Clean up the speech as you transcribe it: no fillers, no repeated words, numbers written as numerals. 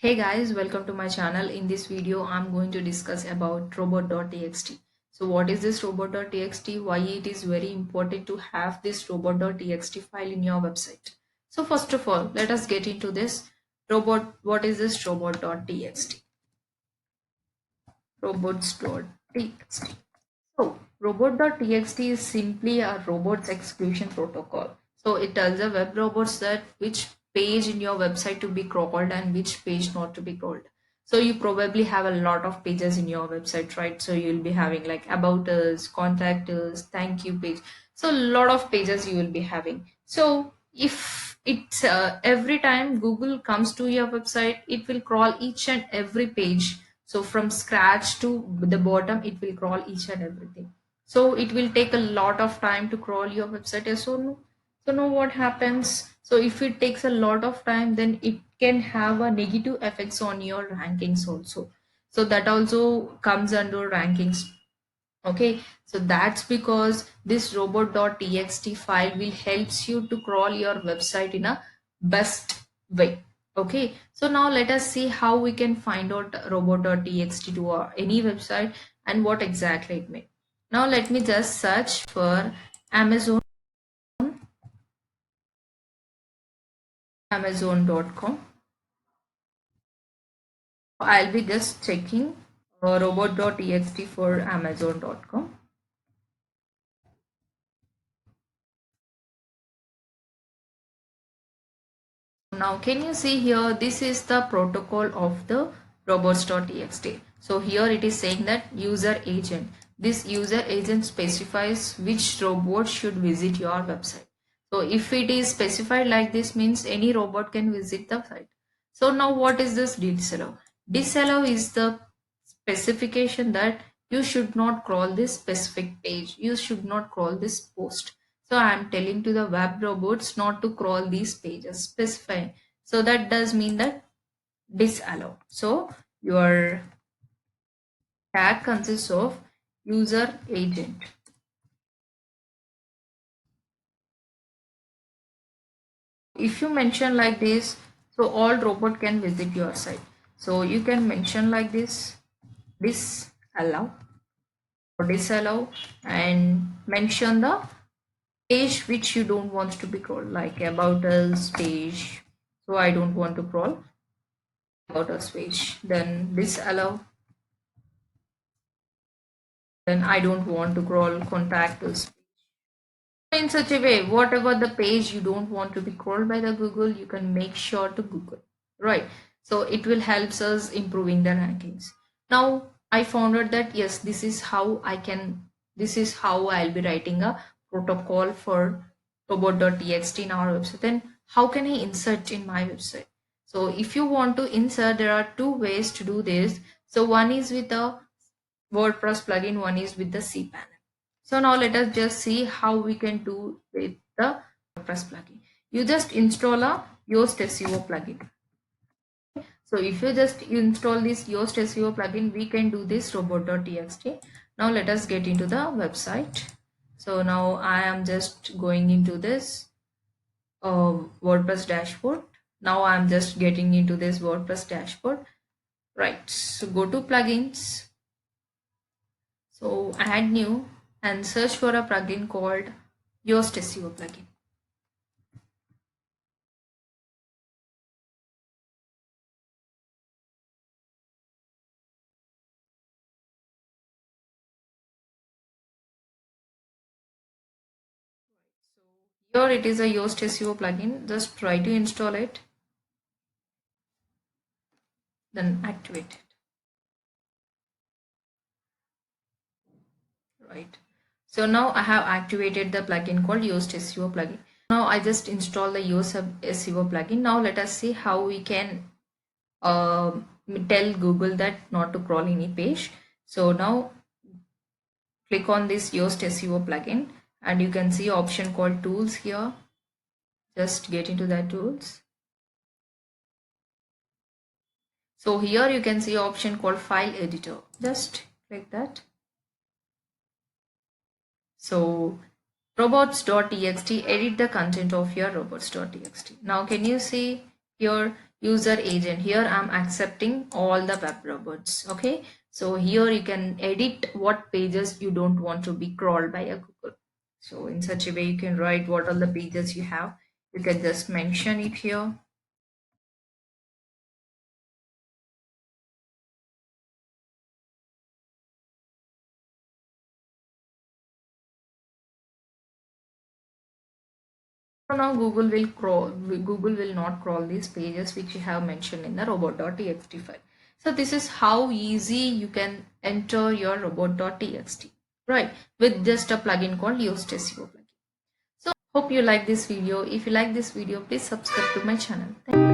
Hey guys, welcome to my channel. In this video, I'm going to discuss about Robot.txt. So what is this Robot.txt? Why it is very important to have this Robot.txt file in your website. So first of all, let us get into this. What is this Robot.txt? Robots.txt. So robot.txt is simply a robots exclusion protocol. So it tells the web robots that which page in your website to be crawled and which page not to be crawled. So you probably have a lot of pages in your website, right? So you'll be having like about us, contact us, thank you page. So a lot of pages you will be having. So if it's every time Google comes to your website, it will crawl each and every page. So from scratch to the bottom, it will crawl each and everything. So it will take a lot of time to crawl your website. So what happens? So if it takes a lot of time, then it can have a negative effects on your rankings also. So that also comes under rankings. Okay, so that's because this robot.txt file will helps you to crawl your website in a best way. Okay, so now let us see how we can find out robot.txt to any website and what exactly it means. Now let me just search for Amazon, Amazon.com. I'll be just checking robot.txt for Amazon.com. Now, can you see here, this is the protocol of the robots.txt. So here it is saying that user agent. This user agent specifies which robot should visit your website. So if it is specified like this means any robot can visit the site. So now what is this disallow? Disallow is the specification that you should not crawl this specific page. You should not crawl this post. So I'm telling to the web robots not to crawl these pages, specify. So that does mean that disallow. So your tag consists of user agent. If you mention like this, so all robot can visit your site. So you can mention like this, disallow or disallow, and mention the page which you don't want to be crawled, like about us page. So I don't want to crawl about us page. Then disallow. Then I don't want to crawl contact us. In such a way, whatever the page you don't want to be crawled by the Google, you can make sure to Google, right? So it will helps us improving the rankings. Now I found out that yes, this is how I'll be writing a protocol for robot.txt in our website. Then how can I insert in my website? So if you want to insert, there are two ways to do this. So one is with a WordPress plugin, one is with the cPanel. So now let us just see how we can do with the WordPress plugin. You just install a Yoast SEO plugin. So if you just install this Yoast SEO plugin, we can do this robot.txt. Now let us get into the website. So now I am just going into this WordPress dashboard. Now I am just getting into this WordPress dashboard. Right. So go to plugins. So add new and search for a plugin called Yoast SEO plugin. Here it is a Yoast SEO plugin. Just try to install it, then activate it. Right. So now I have activated the plugin called Yoast SEO plugin. Now I just install the Yoast SEO plugin. Now let us see how we can uh, tell Google that not to crawl any page. So now click on this Yoast SEO plugin and you can see option called tools here. Just get into that tools. So here you can see option called file editor. Just click that. So robots.txt, edit the content of your robots.txt. Now can you see here user agent. Here I'm accepting all the web robots. Okay, so here you can edit what pages you don't want to be crawled by a Google. So in such a way you can write what are the pages you have. You can just mention it here. So now Google will not crawl these pages which you have mentioned in the robot.txt file. So this is how easy you can enter your robot.txt, right? With just a plugin called Yoast SEO Plugin. So hope you like this video. If you like this video, please subscribe to my channel. Thank you.